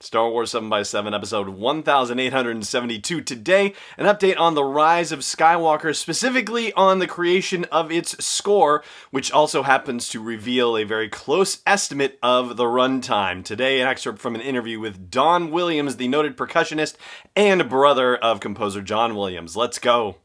Star Wars 7x7, episode 1872. Today, an update on the Rise of Skywalker, specifically on the creation of its score, which also happens to reveal a very close estimate of the runtime. Today, an excerpt from an interview with Don Williams, the noted percussionist and brother of composer John Williams. Let's go.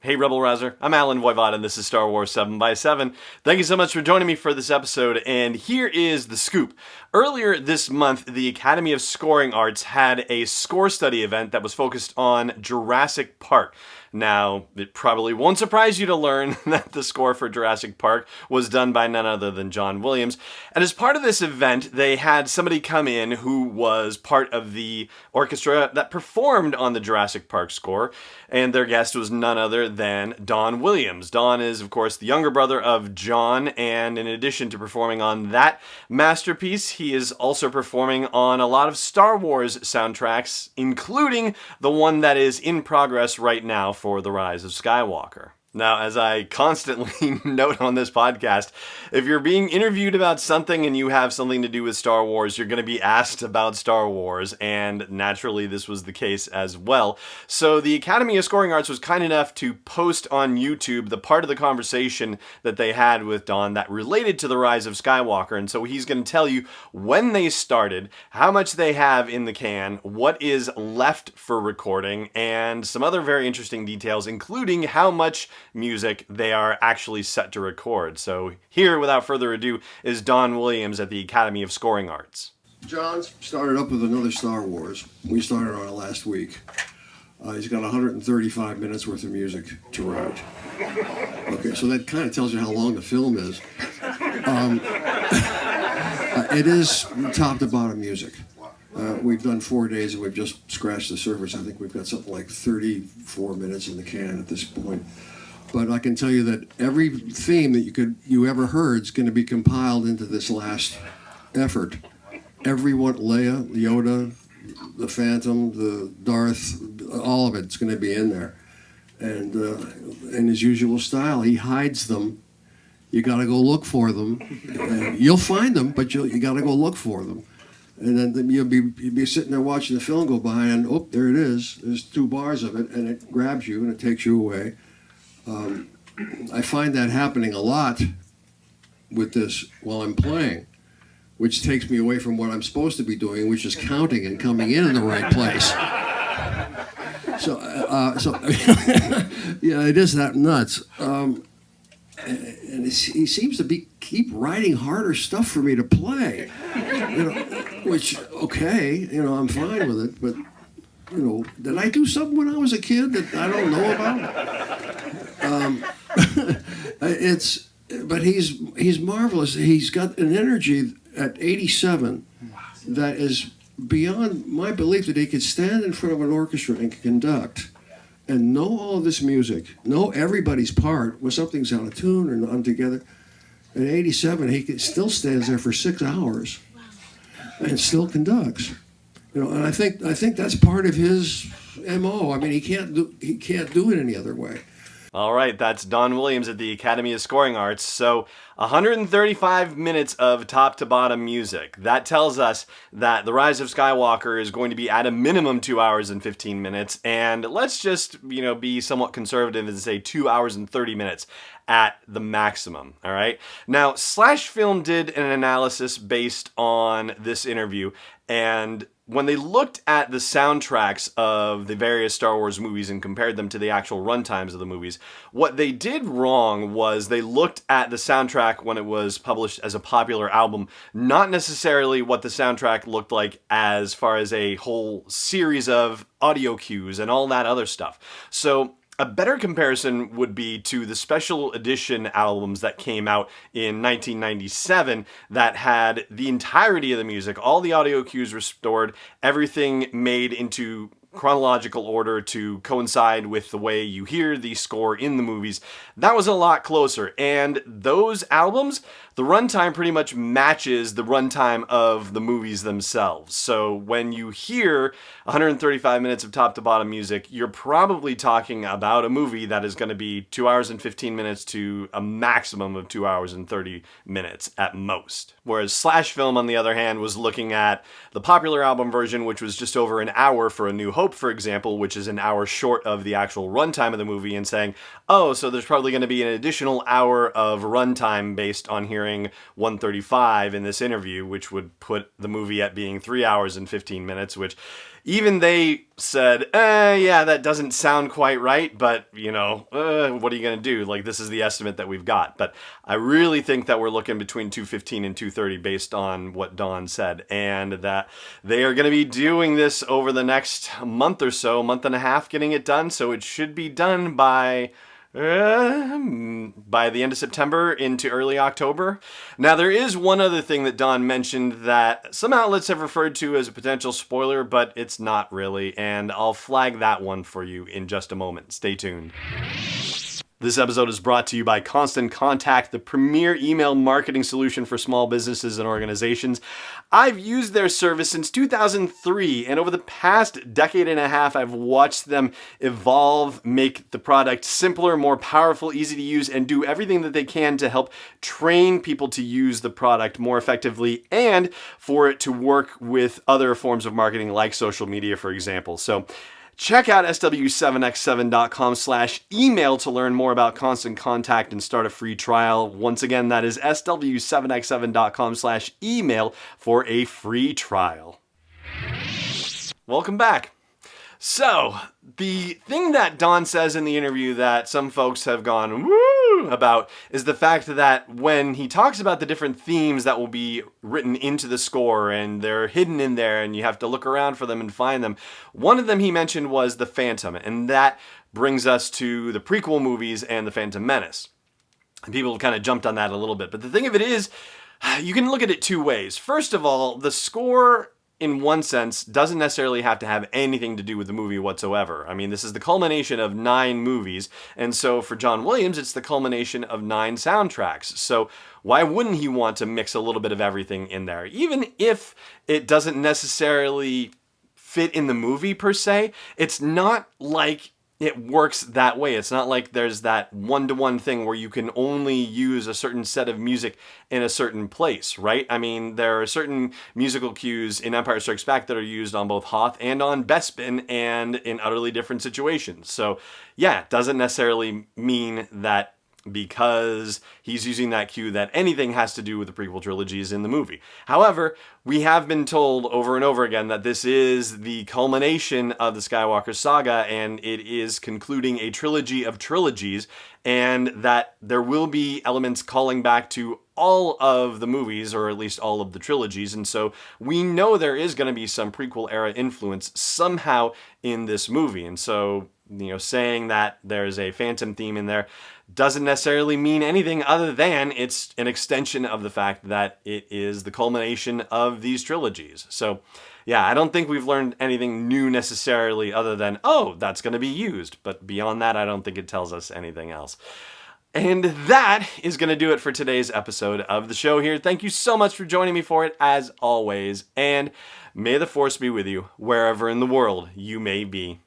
Hey Rebel Rouser, I'm Alan Voivod and this is Star Wars 7x7. Thank you so much for joining me for this episode, and here is the scoop. Earlier this month, the Academy of Scoring Arts had a score study event that was focused on Jurassic Park. Now, it probably won't surprise you to learn that the score for Jurassic Park was done by none other than John Williams. And as part of this event, they had somebody come in who was part of the orchestra that performed on the Jurassic Park score, and their guest was none other than Don Williams. Don is, of course, the younger brother of John, and in addition to performing on that masterpiece, he is also performing on a lot of Star Wars soundtracks, including the one that is in progress right now for the Rise of Skywalker. Now, as I constantly note on this podcast, if you're being interviewed about something and you have something to do with Star Wars, you're going to be asked about Star Wars, and naturally this was the case as well. So the Academy of Scoring Arts was kind enough to post on YouTube the part of the conversation that they had with Don that related to the Rise of Skywalker, and so he's going to tell you when they started, how much they have in the can, what is left for recording, and some other very interesting details, including how much music they are actually set to record. So here, without further ado, is Don Williams at the Academy of Scoring Arts. John started up with another Star Wars. We started on it last week. He's got 135 minutes worth of music to write. Okay, so that kind of tells you how long the film is. It is top to bottom music. We've done 4 days and we've just scratched the surface. I think we've got something like 34 minutes in the can at this point. But I can tell you that every theme that you ever heard is going to be compiled into this last effort. Every one, Leia, Yoda, the Phantom, the Darth, all of it's going to be in there. And in his usual style, he hides them. You got to go look for them. You'll find them, but you got to go look for them. And then you'll be sitting there watching the film go by, and oh, there it is. There's 2 bars of it, and it grabs you and it takes you away. I find that happening a lot with this while I'm playing, which takes me away from what I'm supposed to be doing, which is counting and coming in the right place. So yeah, it is that nuts. And he seems to keep writing harder stuff for me to play, which, okay, I'm fine with it, but, did I do something when I was a kid that I don't know about? But he's marvelous. He's got an energy at 87 that is beyond my belief that he could stand in front of an orchestra and conduct and know all of this music, know everybody's part when something's out of tune or not together. At 87, he still stands there for 6 hours and still conducts. And I think that's part of his MO. I mean, he can't do it any other way. All right, that's Don Williams at the Academy of Scoring Arts. So 135 minutes of top-to-bottom music. That tells us that The Rise of Skywalker is going to be at a minimum 2 hours and 15 minutes. And let's just, be somewhat conservative and say 2 hours and 30 minutes at the maximum, all right? Now, SlashFilm did an analysis based on this interview, and when they looked at the soundtracks of the various Star Wars movies and compared them to the actual runtimes of the movies, what they did wrong was they looked at the soundtrack when it was published as a popular album, not necessarily what the soundtrack looked like as far as a whole series of audio cues and all that other stuff. So a better comparison would be to the special edition albums that came out in 1997 that had the entirety of the music, all the audio cues restored, everything made into chronological order to coincide with the way you hear the score in the movies, that was a lot closer. And those albums, the runtime pretty much matches the runtime of the movies themselves. So when you hear 135 minutes of top to bottom music, you're probably talking about a movie that is going to be 2 hours and 15 minutes to a maximum of 2 hours and 30 minutes at most. Whereas SlashFilm, on the other hand, was looking at the popular album version, which was just over an hour for A New Hope, for example, which is an hour short of the actual runtime of the movie, and saying, oh, so there's probably going to be an additional hour of runtime based on hearing 135 in this interview, which would put the movie at being 3 hours and 15 minutes, which even they said, yeah, that doesn't sound quite right, but, what are you going to do? Like, this is the estimate that we've got. But I really think that we're looking between 215 and 230 based on what Don said, and that they are going to be doing this over the next month or so, month and a half, getting it done, so it should be done by the end of September into early October. Now, there is one other thing that Don mentioned that some outlets have referred to as a potential spoiler, but it's not really, and I'll flag that one for you in just a moment. Stay tuned. This episode is brought to you by Constant Contact, the premier email marketing solution for small businesses and organizations. I've used their service since 2003, and over the past decade and a half, I've watched them evolve, make the product simpler, more powerful, easy to use, and do everything that they can to help train people to use the product more effectively and for it to work with other forms of marketing like social media, for example. So check out sw7x7.com/email to learn more about Constant Contact and start a free trial. Once again, that is sw7x7.com/email for a free trial. Welcome back. So, the thing that Don says in the interview that some folks have gone woo about is the fact that when he talks about the different themes that will be written into the score and they're hidden in there and you have to look around for them and find them, one of them he mentioned was the Phantom, and that brings us to the prequel movies and the Phantom Menace. And people kind of jumped on that a little bit, but the thing of it is, you can look at it two ways. First of all, the score, in one sense, doesn't necessarily have to have anything to do with the movie whatsoever. I mean, this is the culmination of 9 movies, and so for John Williams, it's the culmination of 9 soundtracks. So why wouldn't he want to mix a little bit of everything in there? Even if it doesn't necessarily fit in the movie per se, it's not like it works that way. It's not like there's that one-to-one thing where you can only use a certain set of music in a certain place, right? I mean, there are certain musical cues in Empire Strikes Back that are used on both Hoth and on Bespin and in utterly different situations. So yeah, it doesn't necessarily mean that because he's using that cue that anything has to do with the prequel trilogies in the movie. However, we have been told over and over again that this is the culmination of the Skywalker saga and it is concluding a trilogy of trilogies, and that there will be elements calling back to all of the movies, or at least all of the trilogies, and so we know there is going to be some prequel era influence somehow in this movie. And so, saying that there's a Phantom theme in there doesn't necessarily mean anything other than it's an extension of the fact that it is the culmination of these trilogies. So yeah, I don't think we've learned anything new necessarily other than, oh, that's going to be used. But beyond that, I don't think it tells us anything else. And that is going to do it for today's episode of the show here. Thank you so much for joining me for it, as always. And may the Force be with you wherever in the world you may be.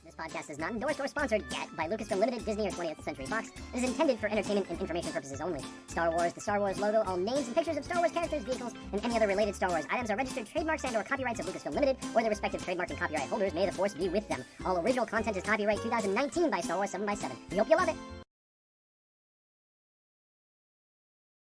This podcast is not endorsed or sponsored yet by Lucasfilm Limited, Disney, or 20th Century Fox. It is intended for entertainment and information purposes only. Star Wars, the Star Wars logo, all names and pictures of Star Wars characters, vehicles, and any other related Star Wars items are registered trademarks and/or copyrights of Lucasfilm Limited or their respective trademark and copyright holders. May the Force be with them. All original content is copyright 2019 by Star Wars 7x7. We hope you love it.